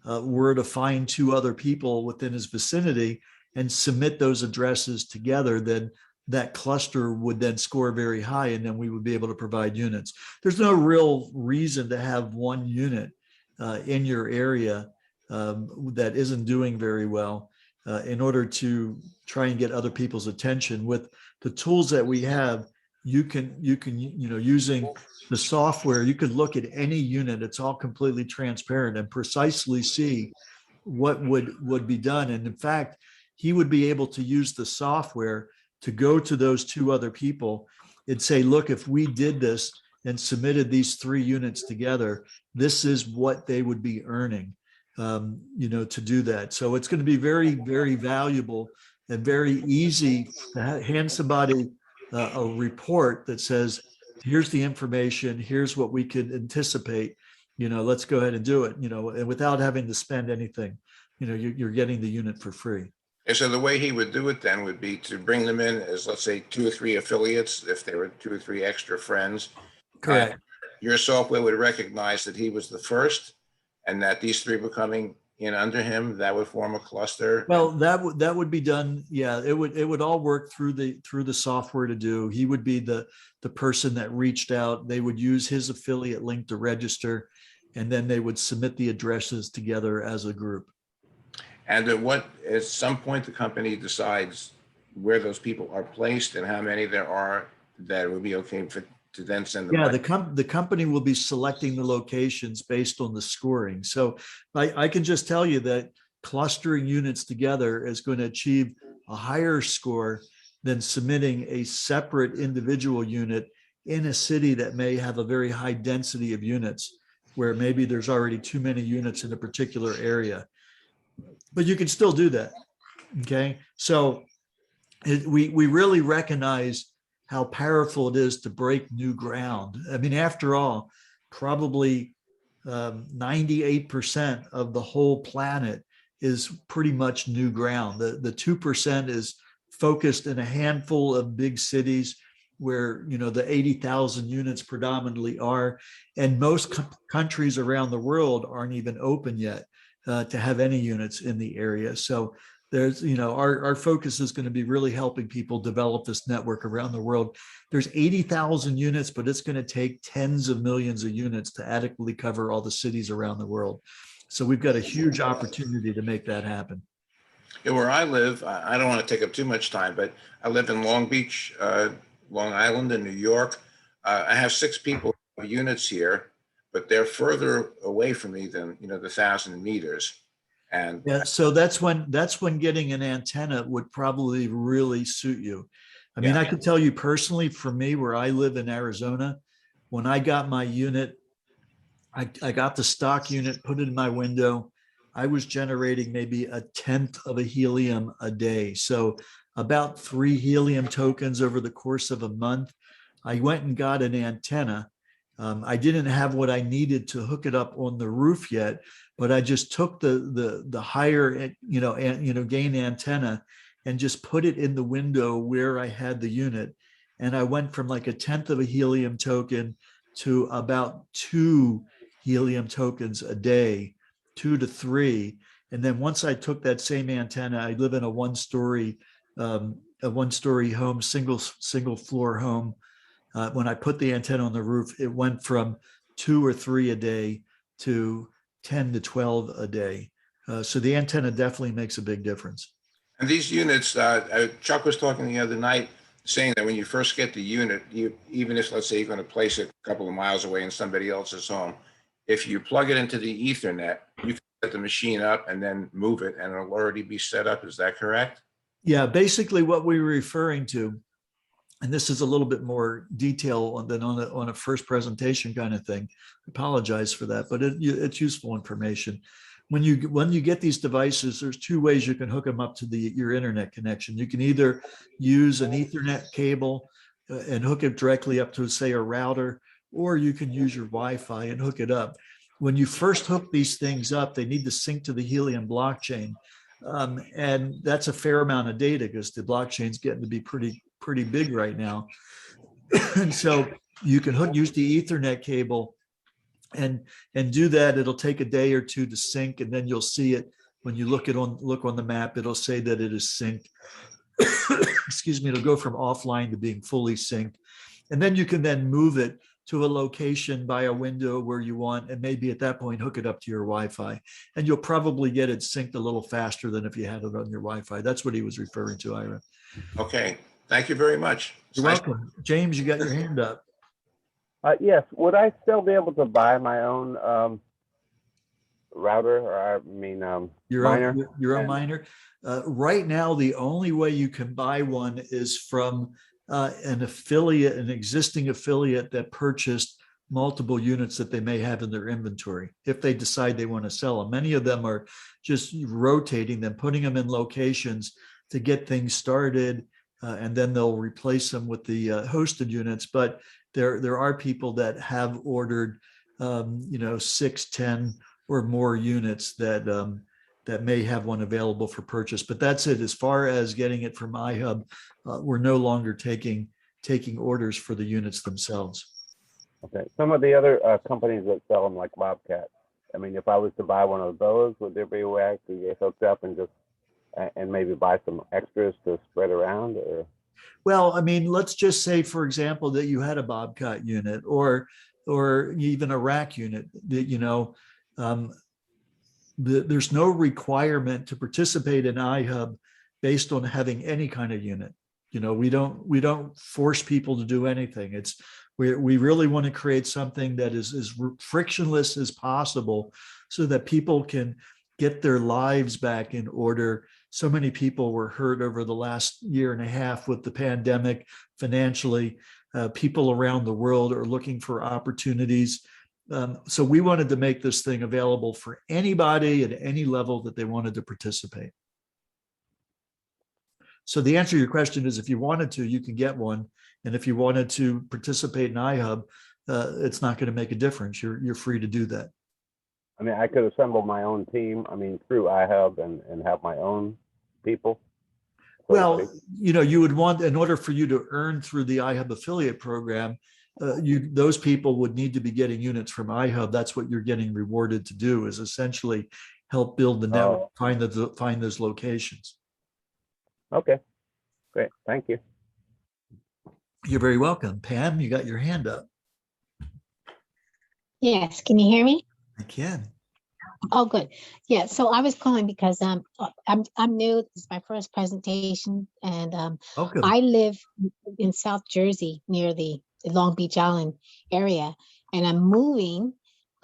were to find 2 other people within his vicinity and submit those addresses together, then that cluster would then score very high, and then we would be able to provide units. There's no real reason to have 1 unit in your area that isn't doing very well in order to try and get other people's attention. With the tools that we have, you can using the software, you could look at any unit. It's all completely transparent and precisely see what would be done. And in fact, he would be able to use the software to go to those 2 other people and say, look, if we did this and submitted these 3 units together, this is what they would be earning, to do that. So it's going to be very, very valuable and very easy to hand somebody a report that says, here's the information, here's what we could anticipate, let's go ahead and do it, and without having to spend anything, you're getting the unit for free. And so the way he would do it then would be to bring them in as, let's say, 2 or 3 affiliates, if there were 2 or 3 extra friends. Correct. And your software would recognize that he was the first, and that these 3 were coming in under him. That would form a cluster. Well, that would be done. Yeah, it would all work through the software to do. He would be the person that reached out. They would use his affiliate link to register, and then they would submit the addresses together as a group. And at some point, the company decides where those people are placed and how many there are that would be okay to then send them. Yeah, the company will be selecting the locations based on the scoring. So I can just tell you that clustering units together is going to achieve a higher score than submitting a separate individual unit in a city that may have a very high density of units, where maybe there's already too many units in a particular area. But you can still do that. Okay. So we really recognize how powerful it is to break new ground. I mean, after all, probably 98% of the whole planet is pretty much new ground. The 2% is focused in a handful of big cities where, you know, the 80,000 units predominantly are, and most countries around the world aren't even open yet to have any units in the area. So there's, you know, our focus is going to be really helping people develop this network around the world. There's 80,000 units, but it's going to take tens of millions of units to adequately cover all the cities around the world. So we've got a huge opportunity to make that happen. Yeah, where I live, I don't want to take up too much time, but I live in Long Beach, Long Island in New York. I have 6 people with units here, but they're further away from me than, you know, the 1,000 meters. And yeah, so that's when getting an antenna would probably really suit you. I mean, Yeah. I can tell you personally, for me, where I live in Arizona, when I got my unit, I got the stock unit, put it in my window. I was generating maybe 1/10 of a helium a day. So about 3 helium tokens over the course of a month. I went and got an antenna. I didn't have what I needed to hook it up on the roof yet, but I just took the higher, gain antenna and just put it in the window where I had the unit. And I went from like 1/10 of a helium token to about 2 helium tokens a day, 2 to 3. And then once I took that same antenna, I live in a one-story home, single floor home. When I put the antenna on the roof, it went from 2 or 3 a day to 10 to 12 a day. So the antenna definitely makes a big difference. And these units, Chuck was talking the other night, saying that when you first get the unit, even if, let's say, you're going to place it a couple of miles away in somebody else's home, if you plug it into the Ethernet, you can set the machine up and then move it, and it'll already be set up. Is that correct? Yeah, basically what we were referring to, and this is a little bit more detail than on a first presentation kind of thing. I apologize for that, but it's useful information. When you get these devices, there's 2 ways you can hook them up to your internet connection. You can either use an Ethernet cable and hook it directly up to, say, a router, or you can use your Wi-Fi and hook it up. When you first hook these things up, they need to sync to the Helium blockchain. And that's a fair amount of data because the blockchain's getting to be pretty big right now. And so you can use the Ethernet cable and do that. It'll take a day or 2 to sync, and then you'll see it when you look on the map. It'll say that it is synced. Excuse me. It'll go from offline to being fully synced, and then you can then move it to a location by a window where you want, and maybe at that point hook it up to your Wi-Fi, and you'll probably get it synced a little faster than if you had it on your Wi-Fi. That's what he was referring to, Ira. Okay. Thank you very much. You're welcome. James, you got your hand up. Yes. Would I still be able to buy my own router, or miner? Your own miner. Right now, the only way you can buy one is from an existing affiliate that purchased multiple units that they may have in their inventory, if they decide they want to sell them. Many of them are just rotating them, putting them in locations to get things started, and then they'll replace them with the hosted units. But there are people that have ordered 6, 10 or more units that may have one available for purchase. But that's it. As far as getting it from IHub, we're no longer taking orders for the units themselves. Okay. Some of the other companies that sell them, like Bobcat, I mean, if I was to buy one of those, would there be a way I could get hooked up and just maybe buy some extras to spread around? Or well, I mean, let's just say, for example, that you had a Bobcat unit or even a rack unit that, there's no requirement to participate in iHub based on having any kind of unit. We don't force people to do anything. We really want to create something that is as frictionless as possible so that people can get their lives back in order. So many people were hurt over the last year and a half with the pandemic financially. People around the world are looking for opportunities. So we wanted to make this thing available for anybody at any level that they wanted to participate. So the answer to your question is, if you wanted to, you can get one. And if you wanted to participate in IHub, it's not going to make a difference. You're free to do that. I mean, I could assemble my own team, I mean, through iHub and have my own people. so to Well, speak. you would want, in order for you to earn through the iHub affiliate program, those people would need to be getting units from iHub. That's what you're getting rewarded to do, is essentially help build the network, find those locations. Okay, great, thank you. You're very welcome. Pam, you got your hand up. Yes, can you hear me? I can. Oh, good. Yeah, so I was calling because I'm new. This is my first presentation, and Welcome. I live in South Jersey near the Long Beach Island area, and I'm moving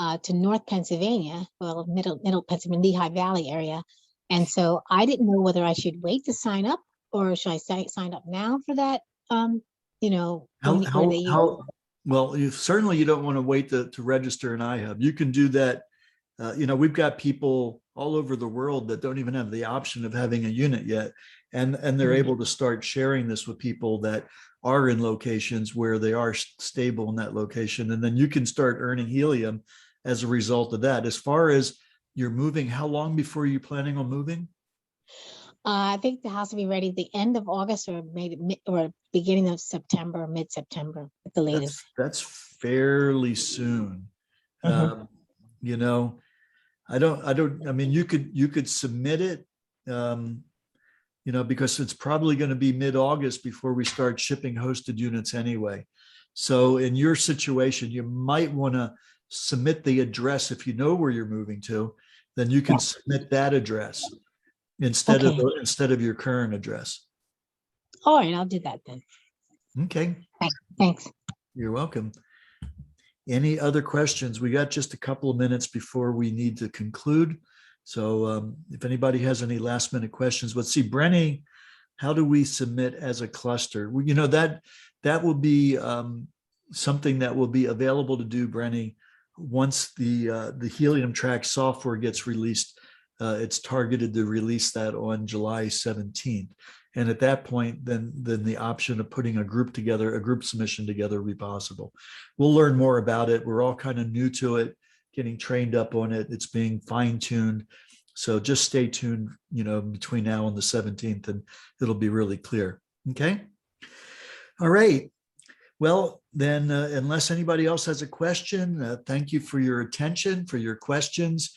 to North Pennsylvania, well, middle Pennsylvania, Lehigh Valley area, and so I didn't know whether I should wait to sign up or should I sign up now for that? You know, Well, you don't want to wait to register an iHub. You can do that. We've got people all over the world that don't even have the option of having a unit yet. And they're able to start sharing this with people that are in locations where they are stable in that location. And then you can start earning helium as a result of that. As far as you're moving, how long before you're planning on moving? I think the house will be ready at the end of August or maybe or beginning of September, mid-September at the latest. That's fairly soon. Mhm. I mean, you could submit it, because it's probably going to be mid-August before we start shipping hosted units anyway. So in your situation, you might want to submit the address. If you know where you're moving to, then you can submit that address instead of your current address. All right, I'll do that then. Okay. Thanks. You're welcome. Any other questions? We got just a couple of minutes before we need to conclude. So if anybody has any last minute questions, let's see, Brenny, how do we submit as a cluster? That will be something that will be available to do, Brenny, once the Helium Track software gets released. It's targeted to release that on July 17th. And at that point, then the option of putting a group submission together will be possible. We'll learn more about it. We're all kind of new to it, getting trained up on it. It's being fine-tuned. So just stay tuned, between now and the 17th, and it'll be really clear. Okay. All right. Well, then, unless anybody else has a question, thank you for your attention, for your questions.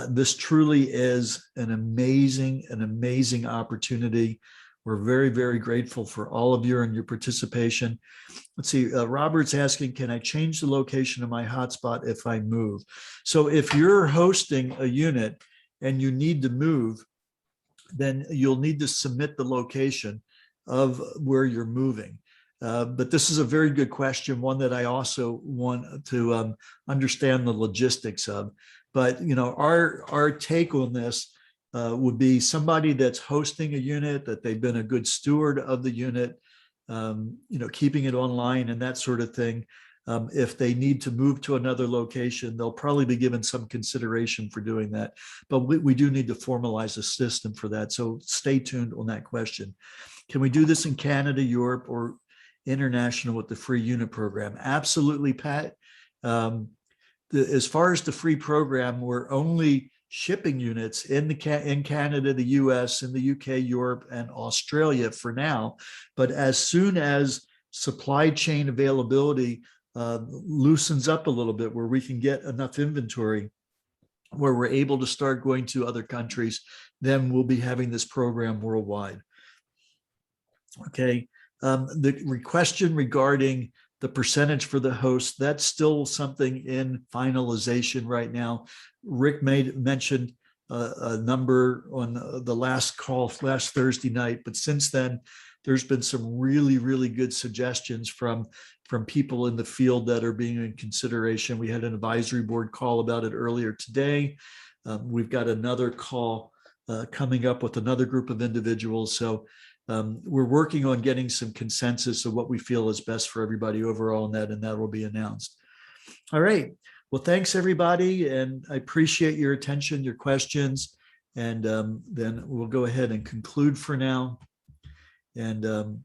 This truly is an amazing opportunity. We're very, very grateful for all of you and your participation. Let's see, Robert's asking, can I change the location of my hotspot if I move? So if you're hosting a unit and you need to move, then you'll need to submit the location of where you're moving. But this is a very good question, one that I also want to understand the logistics of. But our take on this would be somebody that's hosting a unit, that they've been a good steward of the unit, keeping it online and that sort of thing. If they need to move to another location, they'll probably be given some consideration for doing that. But we do need to formalize a system for that. So stay tuned on that question. Can we do this in Canada, Europe, or international with the free unit program? Absolutely, Pat. As far as the free program, we're only shipping units in Canada, the US, in the UK, Europe, and Australia for now. But as soon as supply chain availability loosens up a little bit, where we can get enough inventory, where we're able to start going to other countries, then we'll be having this program worldwide. Okay. The question regarding the percentage for the host, that's still something in finalization right now. Rick mentioned a number on the last call last Thursday night, but since then, there's been some really, really good suggestions from people in the field that are being in consideration. We had an advisory board call about it earlier today. We've got another call coming up with another group of individuals. So we're working on getting some consensus of what we feel is best for everybody overall in that, and that will be announced. All right. Well, thanks everybody. And I appreciate your attention, your questions. And then we'll go ahead and conclude for now. And